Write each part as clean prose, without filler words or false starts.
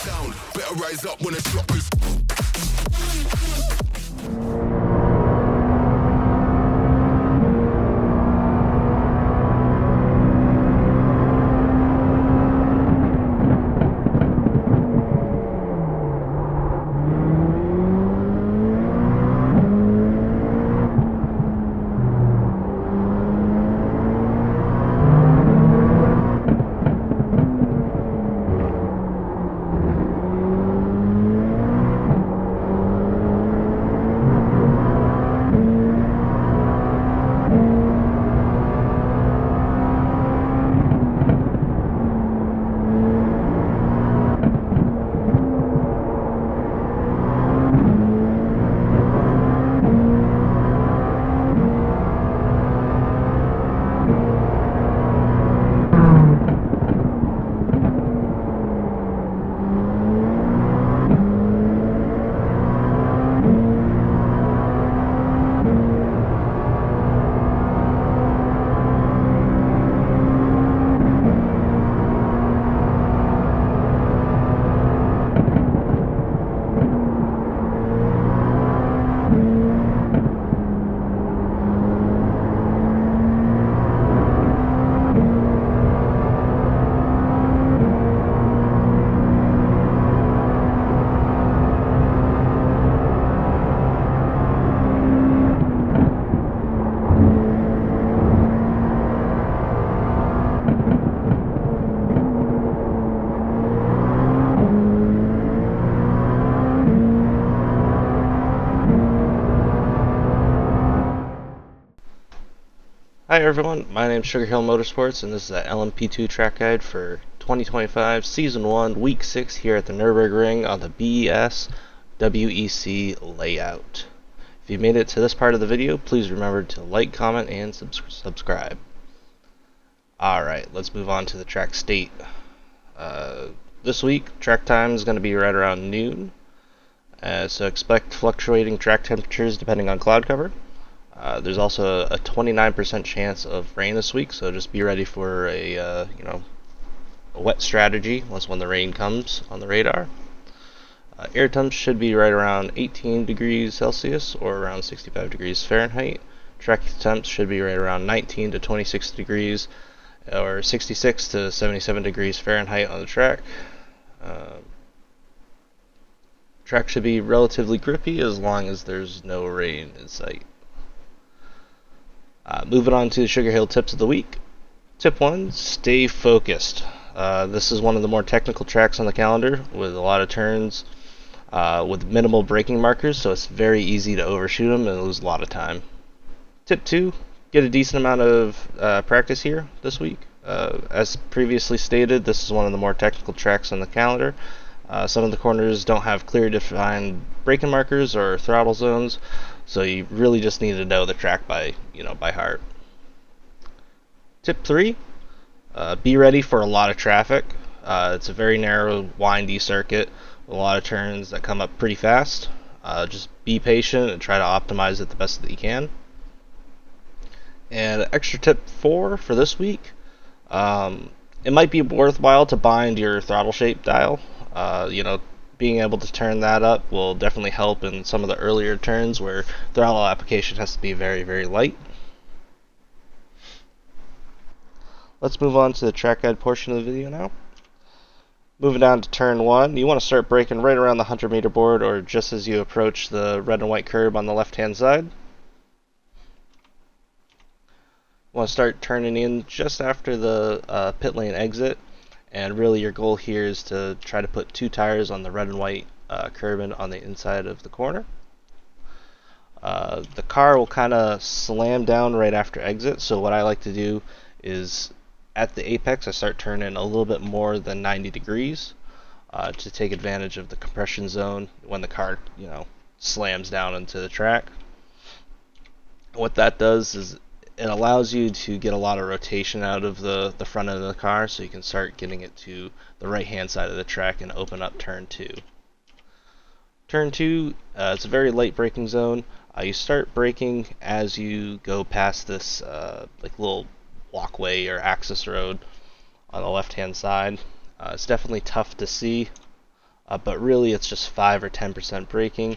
sound. Better rise up when the drop is. Hi everyone, my name is Sugar Hill Motorsports and this is the LMP2 track guide for 2025 Season 1, Week 6 here at the Nürburgring on the BES WEC layout. If you made it to this part of the video, please remember to like, comment, and subscribe. Alright, let's move on to the track state. This week, track time is going to be right around noon, so expect fluctuating track temperatures depending on cloud cover. There's also a 29% chance of rain this week, so just be ready for a wet strategy when the rain comes on the radar. Air temps should be right around 18 degrees Celsius or around 65 degrees Fahrenheit. Track temps should be right around 19 to 26 degrees or 66 to 77 degrees Fahrenheit on the track. Track should be relatively grippy as long as there's no rain in sight. Moving on to the Sugar Hill tips of the week. Tip 1, stay focused. This is one of the more technical tracks on the calendar with a lot of turns with minimal braking markers, so it's very easy to overshoot them and lose a lot of time. Tip 2, get a decent amount of practice here this week. As previously stated, this is one of the more technical tracks on the calendar. Some of the corners don't have clearly defined braking markers or throttle zones, so you really just need to know the track by heart. Tip 3, be ready for a lot of traffic. It's a very narrow, windy circuit with a lot of turns that come up pretty fast. Just be patient and try to optimize it the best that you can. And extra tip 4 for this week, it might be worthwhile to bind your throttle shape dial. Being able to turn that up will definitely help in some of the earlier turns where throttle application has to be very, very light. Let's move on to the track guide portion of the video now. Moving down to turn 1, you want to start braking right around the 100 meter board or just as you approach the red and white curb on the left hand side. You want to start turning in just after the pit lane exit. And really your goal here is to try to put 2 tires on the red and white curbing on the inside of the corner. The car will kind of slam down right after exit, so what I like to do is at the apex I start turning a little bit more than 90 degrees to take advantage of the compression zone when the car slams down into the track. What that does is it allows you to get a lot of rotation out of the front end of the car, so you can start getting it to the right hand side of the track and open up turn 2. Turn 2, it's a very light braking zone. You start braking as you go past this little walkway or access road on the left hand side. It's definitely tough to see but really it's just 5 or 10% braking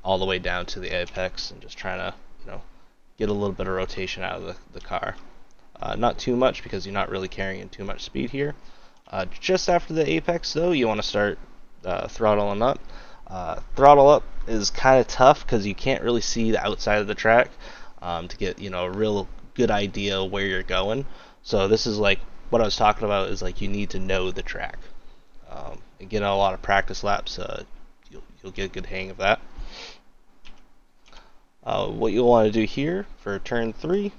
all the way down to the apex, and just trying to get a little bit of rotation out of the car. Not too much, because you're not really carrying too much speed here. Just after the apex, though, you want to start throttling up. Throttle up is kind of tough because you can't really see the outside of the track to get a real good idea where you're going. So this is like what I was talking about, is like you need to know the track and get a lot of practice laps. You'll get a good hang of that. What you'll want to do here for turn 3,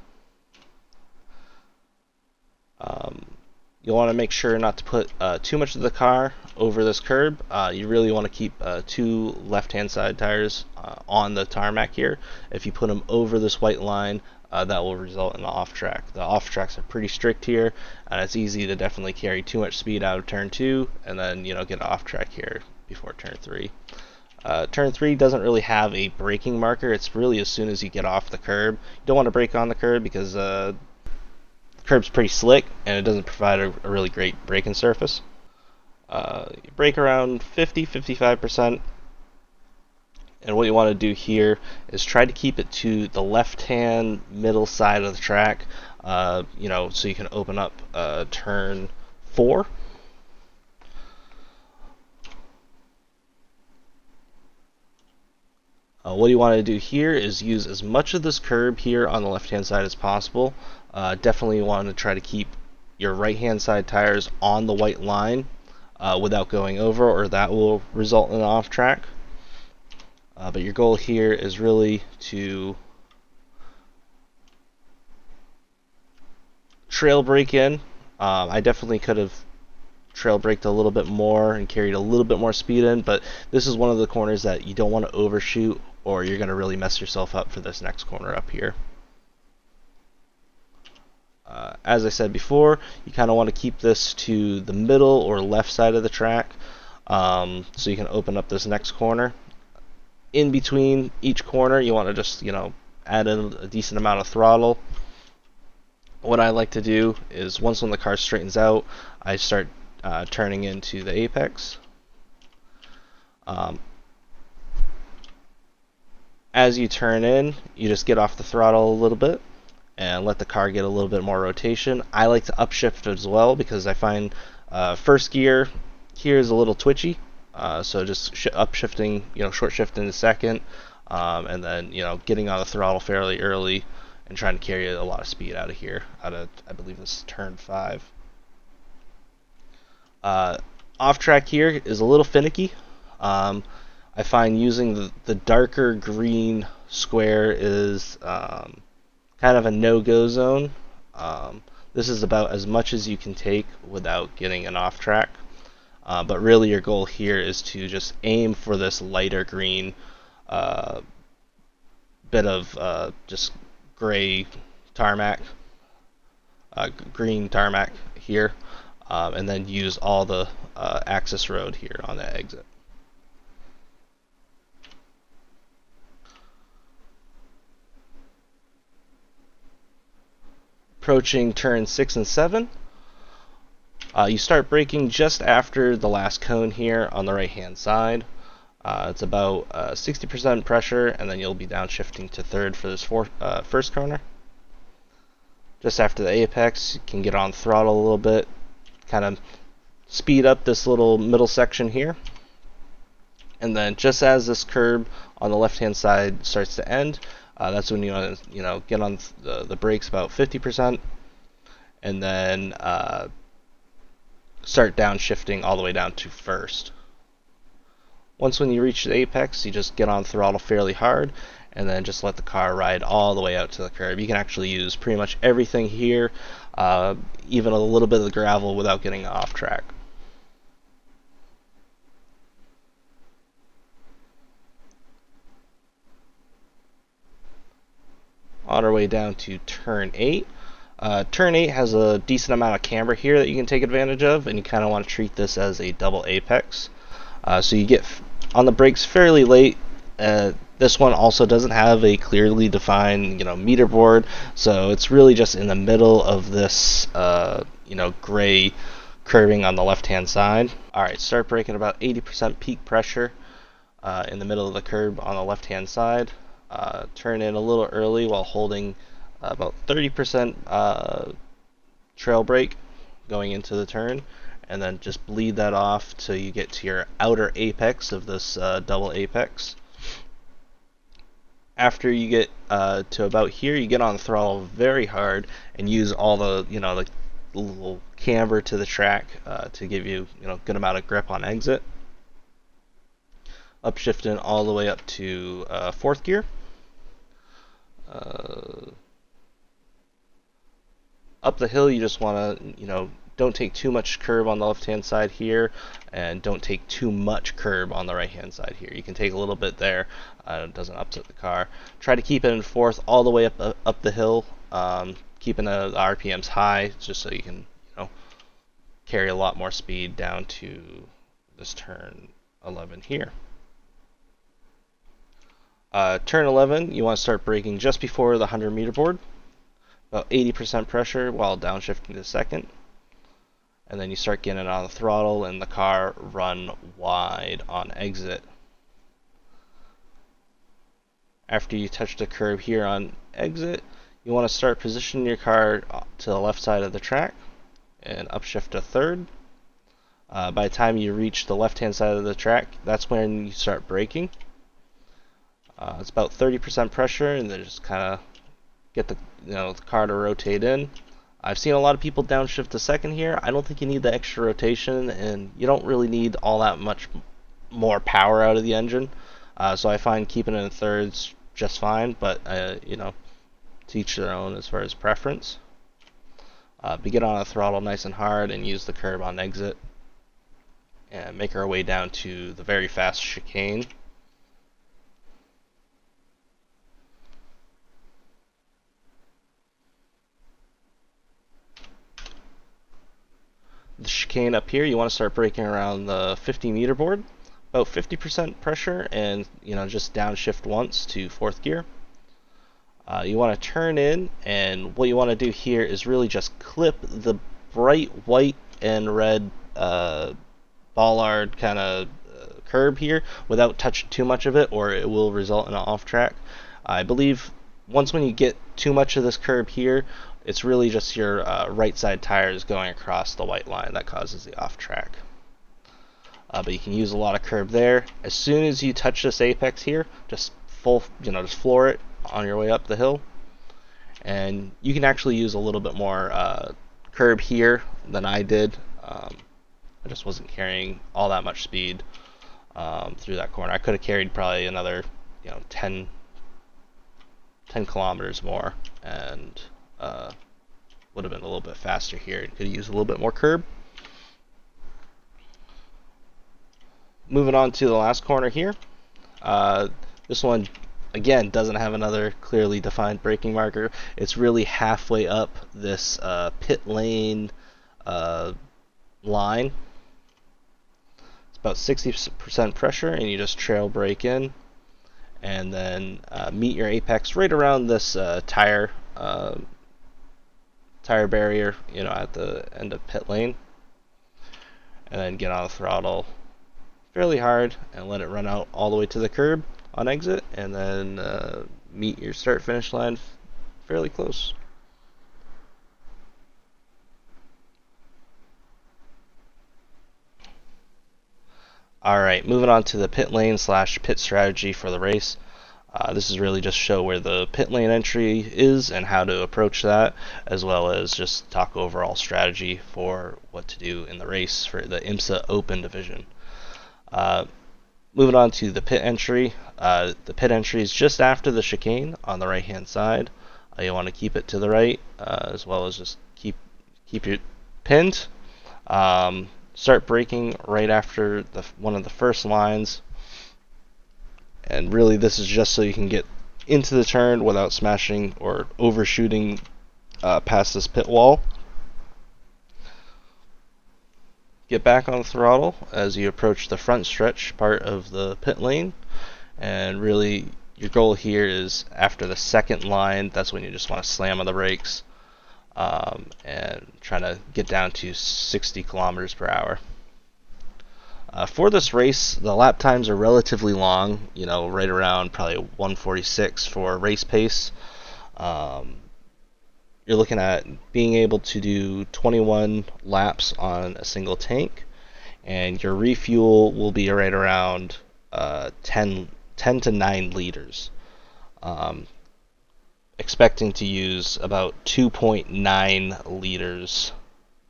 you'll want to make sure not to put too much of the car over this curb. You really want to keep 2 left-hand side tires on the tarmac here. If you put them over this white line, that will result in an off-track. The off-tracks are pretty strict here, and it's easy to definitely carry too much speed out of turn 2 and then get an off-track here before turn 3. Turn 3 doesn't really have a braking marker. It's really as soon as you get off the curb. You don't want to brake on the curb because the curb's pretty slick and it doesn't provide a really great braking surface. You brake around 50-55%, and what you want to do here is try to keep it to the left-hand middle side of the track, so you can open up turn 4. What you want to do here is use as much of this curb here on the left-hand side as possible. Definitely want to try to keep your right-hand side tires on the white line without going over, or that will result in an off-track. But your goal here is really to trail brake in. I definitely could have trail braked a little bit more and carried a little bit more speed in, but this is one of the corners that you don't want to overshoot, or you're going to really mess yourself up for this next corner up here. As I said before, you kind of want to keep this to the middle or left side of the track, so you can open up this next corner. In between each corner, you want to just add in a decent amount of throttle. What I like to do is, once when the car straightens out, I start turning into the apex. As you turn in, you just get off the throttle a little bit and let the car get a little bit more rotation. I like to upshift as well, because I find first gear here is a little twitchy, so just upshifting, short shifting to second, and then getting on the throttle fairly early and trying to carry a lot of speed out of here, out of, I believe this is turn 5. Off track here is a little finicky. I find using the darker green square is kind of a no-go zone. This is about as much as you can take without getting an off track. But really your goal here is to just aim for this lighter green bit of just gray tarmac, green tarmac here, and then use all the access road here on the exit. Approaching turn 6 and 7, you start braking just after the last cone here on the right hand side. It's about 60% pressure, and then you'll be downshifting to third for this first corner. Just after the apex, you can get on throttle a little bit, kind of speed up this little middle section here. And then just as this curb on the left hand side starts to end, that's when you want to get on the brakes about 50%, and then start downshifting all the way down to first. Once when you reach the apex, you just get on throttle fairly hard, and then just let the car ride all the way out to the curb. You can actually use pretty much everything here, even a little bit of the gravel, without getting off track. On our way down to turn 8. Turn 8 has a decent amount of camber here that you can take advantage of, and you kind of want to treat this as a double apex. So you get on the brakes fairly late. This one also doesn't have a clearly defined meter board, so it's really just in the middle of this gray curving on the left hand side. Alright, start braking about 80% peak pressure in the middle of the curb on the left hand side. Turn in a little early while holding about 30% trail brake going into the turn, and then just bleed that off till you get to your outer apex of this double apex. After you get to about here, you get on the throttle very hard and use all the the little camber to the track to give you good amount of grip on exit. Upshifting all the way up to fourth gear. Up the hill, you just want to don't take too much curb on the left hand side here, and don't take too much curb on the right hand side here. You can take a little bit there, it doesn't upset the car. Try to keep it in fourth all the way up the hill, keeping the RPMs high just so you can carry a lot more speed down to this turn 11 here. Turn 11, you want to start braking just before the 100 meter board, about 80% pressure while downshifting to second. And then you start getting on the throttle and the car run wide on exit. After you touch the curb here on exit, you want to start positioning your car to the left side of the track and upshift to third. By the time you reach the left hand side of the track, that's when you start braking. It's about 30% pressure, and then just kind of get the the car to rotate in. I've seen a lot of people downshift to second here. I don't think you need the extra rotation, and you don't really need all that much more power out of the engine. So I find keeping it in thirds just fine, but to each their own as far as preference. But get on the throttle nice and hard and use the curb on exit, and make our way down to the very fast chicane. The chicane up here, you want to start braking around the 50 meter board, about 50% pressure, and just downshift once to fourth gear. You want to turn in, and what you want to do here is really just clip the bright white and red bollard kind of curb here without touching too much of it, or it will result in an off track. I believe once when you get too much of this curb here, it's really just your right side tires going across the white line that causes the off track. But you can use a lot of curb there. As soon as you touch this apex here, just just floor it on your way up the hill. And you can actually use a little bit more curb here than I did. I just wasn't carrying all that much speed through that corner. I could have carried probably another 10 kilometers more, and would have been a little bit faster here. Could use a little bit more curb. Moving on to the last corner here. This one again doesn't have another clearly defined braking marker. It's really halfway up this pit lane line. It's about 60% pressure, and you just trail brake in, and then meet your apex right around this tire barrier, at the end of pit lane, and then get on the throttle fairly hard and let it run out all the way to the curb on exit, and then meet your start finish line fairly close. Alright, moving on to the pit lane / pit strategy for the race. This is really just show where the pit lane entry is and how to approach that, as well as just talk overall strategy for what to do in the race for the IMSA Open division. Moving on to the pit entry. The pit entry is just after the chicane on the right hand side. You want to keep it to the right, as well as just keep it pinned. Start braking right after one of the first lines, and really this is just so you can get into the turn without smashing or overshooting past this pit wall. Get back on the throttle as you approach the front stretch part of the pit lane, and really your goal here is after the second line. That's when you just want to slam on the brakes. and trying to get down to 60 kilometers per hour. For this race, the lap times are relatively long, right around probably 146 for race pace. You're looking at being able to do 21 laps on a single tank, and your refuel will be right around 10 to 9 liters. Expecting to use about 2.9 liters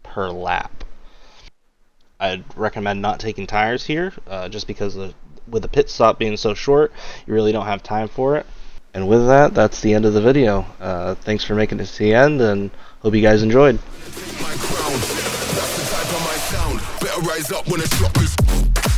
per lap. I'd recommend not taking tires here, just because with the pit stop being so short, you really don't have time for it. And with that, that's the end of the video. Thanks for making it to the end, and hope you guys enjoyed. My crown, that's the type of my sound. Better rise up when the drop is.